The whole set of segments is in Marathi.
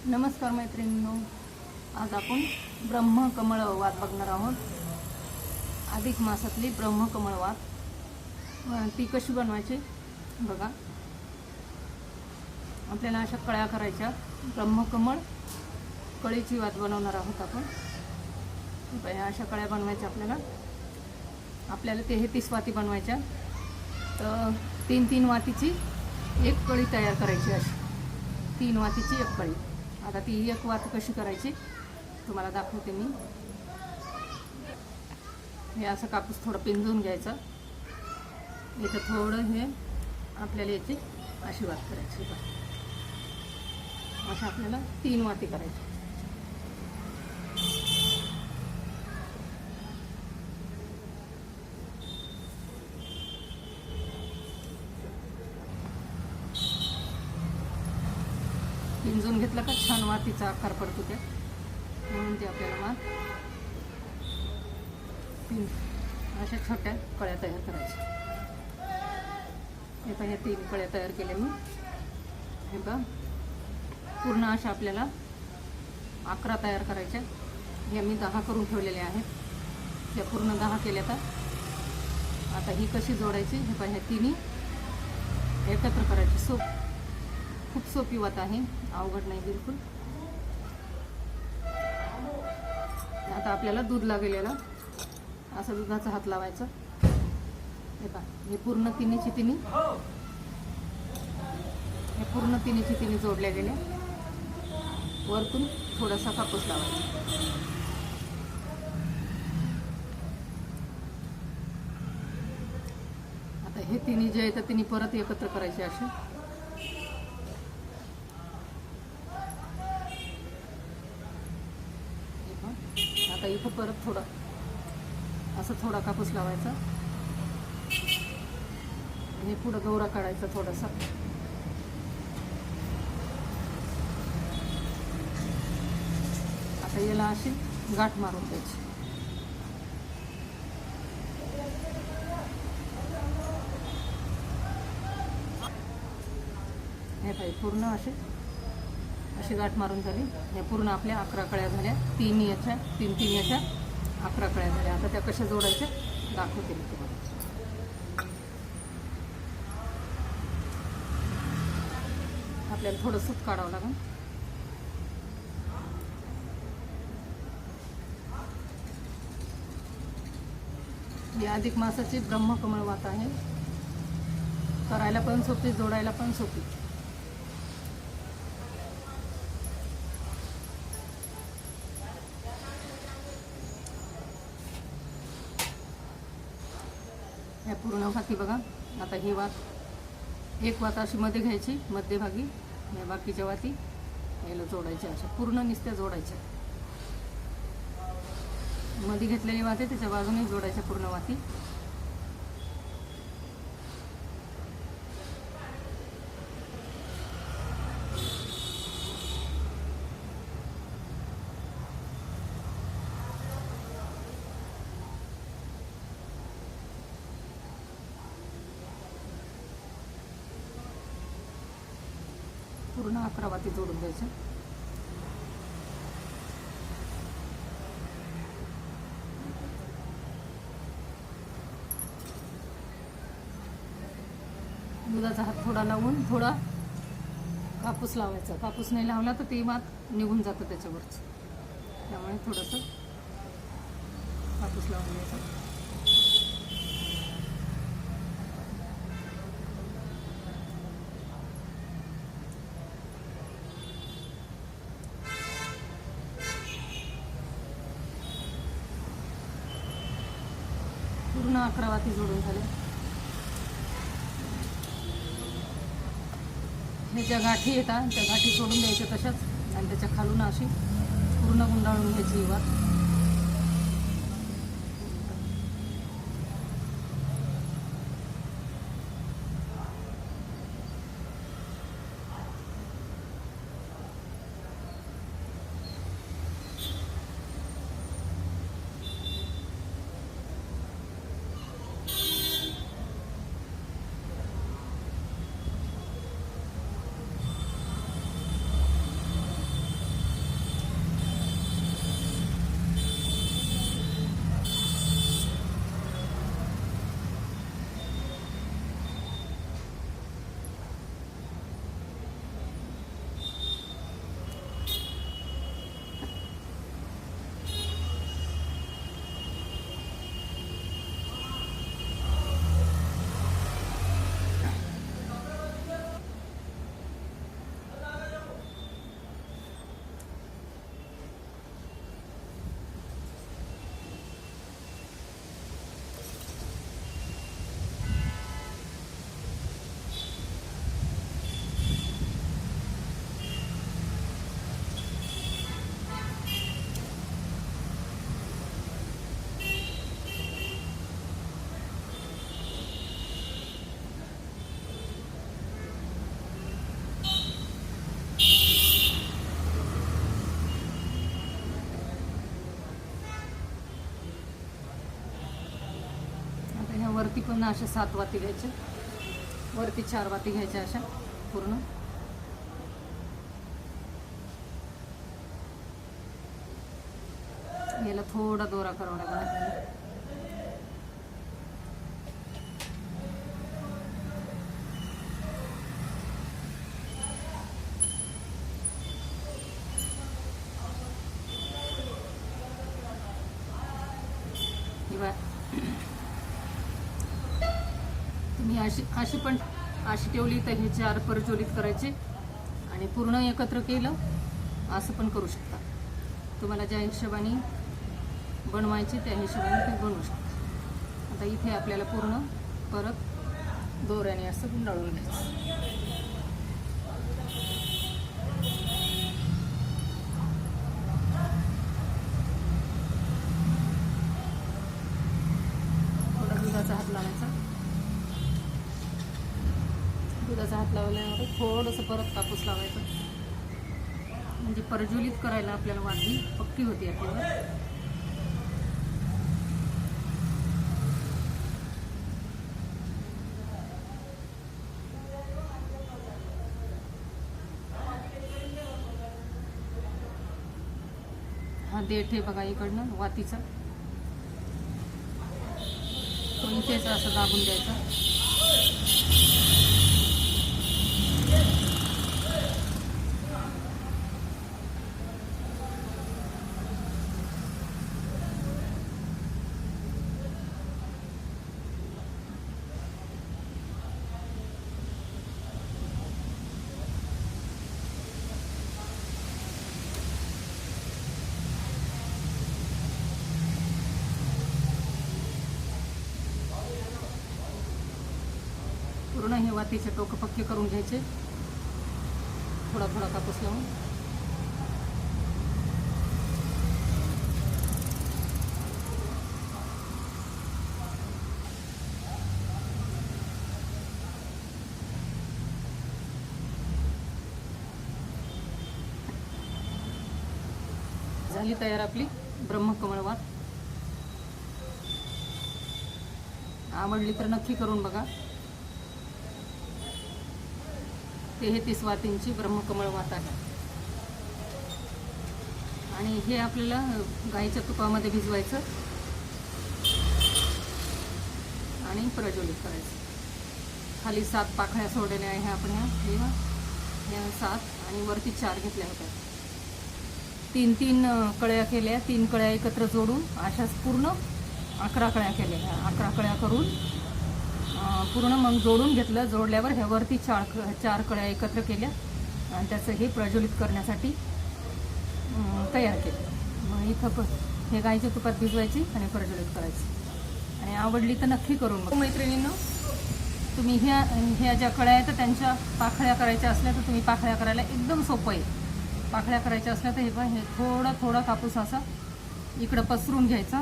नमस्कार मैत्रिणींनो, आज आपण ब्रह्मकमळ वात बघणार आहोत. अधिक मासातली ब्रह्मकमळ वात ती कशी बनवायची बघा. आपल्याला अशा कळ्या करायच्या. ब्रह्मकमळ कळीची वात बनवणार आहोत आपण. ह्या अशा कळ्या बनवायच्या आपल्याला 33 वाती बनवायच्या. तर 3 वातीची एक कळी तयार करायची. अशी 3 वातीची एक कळी. आता ती एक वात कशी करायची तुम्हाला दाखवते मी. हे असं कापूस थोडं पिंजून घ्यायचं. इथं थोडं हे आपल्याला याची अशी वात करायची. अशा आपल्याला 3 वाती करायची. पिंजून घेतलं का छान वातीचा आकार पडतो त्या, म्हणून ते आपल्याला वात अशा छोट्या कळ्या तयार करायच्या. हे ह्या 3 कळ्या तयार केल्या मी. हे बघा, पूर्ण अशा आपल्याला 11 तयार करायच्या. ह्या मी 10 करून ठेवलेल्या आहेत. त्या पूर्ण 10 केल्या. तर आता ही कशी जोडायची हे पहा. ह्या 3 एकत्र करायची. खूप सोपी वात आहे, अवघड नाही बिलकुल. आता आपल्याला दूध लागलेला असं दुधाचा हात लावायचा. हे पहा, हे पूर्ण तिन्हीची तिन्ही जोडल्या गेल्या. वरतून थोडासा कापूस लावायचा. आता हे तिन्ही जे आहेत तिन्ही परत एकत्र करायचे असे. आता इथं परत थोडा कापूस लावायचा. आणि पुढं गौरा काढायचा थोडासा. आता याला अशी गाठ मारून द्यायची. हे पाहिजे पूर्ण अशी गाठ मारून झाली. या पूर्ण आपल्या 11 कळ्या झाल्या. 3 याच्या 11 कळ्या झाल्या. आता त्या कशा जोडायच्या दाखवते मी तुम्हाला. आपल्याला थोडं सूत काढावं लागेल. ही अधिक मासाची ब्रह्मकमळ वात आहे. करायला पण सोपी, जोडायला पण सोपी. ह्या पूर्ण वाती बघा. आता ही एक वात अशी मध्ये घ्यायची मध्यभागी. या बाकीच्या वाती याला जोडायच्या. अशा पूर्ण निस्त्या जोडायच्या. मध्ये घेतलेली वाती त्याच्या बाजूने जोडायच्या पूर्ण वाती. पूर्ण 11 वाती जोडून द्यायच्या. दुधाचा हात थोडा लावून थोडा कापूस लावायचा. कापूस नाही लावला तर ती वात निघून जातं त्याच्यावरच. त्यामुळे थोडंसं कापूस लावून द्यायचा. पूर्ण 11 वाती जोडून झाले. हे ज्या गाठी येतात त्या गाठी सोडून द्यायच्या तशाच. आणि त्याच्या खालून अशी पूर्ण गुंडाळून घ्यायची ही वात. वरती पण अशा 7 वाती घ्यायच्या, वरती 4 वाती घ्यायच्या अशा पूर्ण. याला थोडा दोरा करावा लागेल आपल्याला. तुम्ही अशी पण ठेवली तर हे 4 प्रज्वलित करायचे आणि पूर्ण एकत्र केलं असं पण करू शकता. तुम्हाला ज्या हिशोबाने बनवायची त्या हिशोबाने ते बनवू शकता. आता इथे आपल्याला पूर्ण परत दोऱ्याने असं गुंडाळून घ्यायचं. थोडा दुधाचा हात लावायचा. दुधाचा हात लावल्यावर थोडंसं परत कापूस लावायचा, म्हणजे प्रज्वलित करायला आपल्याला वाती पक्की होती आपल्याला. हा देठ आहे बघा इकडनं वातीचा, तो इथेच असं दाबून द्यायचा. पूर्ण हे वातीचे टोकं पक्के करून घ्यायचे, थोडा थोडा कापूस लावून. झाली तयार आपली ब्रह्मकमळ वात. आवडली तर नक्की करून बघा. 33 वातींची ब्रह्मकमळ वात आहे. आणि हे आपल्याला गाईच्या तुपामध्ये भिजवायचं आणि प्रज्वलित करायचं. खाली 7 पाकळ्या सोडलेल्या आहे आपण ह्या 7 आणि वरती 4 घेतल्या होत्या. 3 कळ्या केल्या, 3 कळ्या एकत्र जोडून अशाच पूर्ण 11 कळ्या केल्या. 11 कळ्या करून पूर्ण मग जोडून घेतलं. जोडल्यावर ह्यावरती 4 कळ्या एकत्र केल्या आणि त्याचं हे प्रज्वलित करण्यासाठी तयार केलं. मग इथं हे गाईच्या तुपात भिजवायची आणि प्रज्वलित करायची. आणि आवडली तर नक्की करून बघा. मैत्रिणींनो, तुम्ही ह्या ज्या कळ्या आहेत त्यांच्या पाखळ्या करायच्या असल्या तर तुम्ही पाखळ्या करायला एकदम सोपं आहे. पाखळ्या करायच्या असल्या तर हे थोडा थोडा कापूस असा इकडं पसरून घ्यायचा.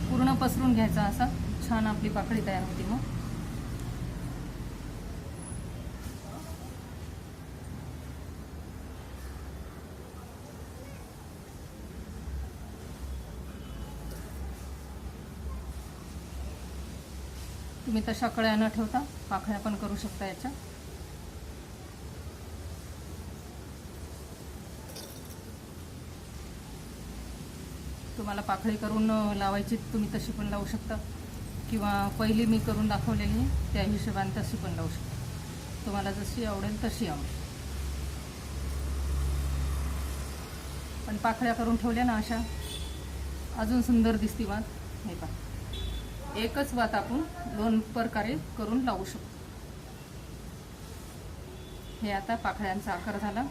पूर्ण पसरून घ्यायचा, असा छान आपली पाकळी तयार होती. मग तुम्ही तशा कळ्या न ठेवता पाकळ्या पण करू शकता याच्या. तुम्हाला पाकळी करून लावायची तुम्ही तशी पण लावू शकता, किंवा पहिली मी करून दाखवलेली त्या हिशोबाने तशी पण लावू शकता. तुम्हाला जशी आवडेल तशी आवडेल. पण पाकळ्या करून ठेवल्या ना अशा अजून सुंदर दिसती वात. हे पहा, एकच वात आपण 2 प्रकारे करून लावू शकतो. हे आता पाकळ्यांचा आकार झाला.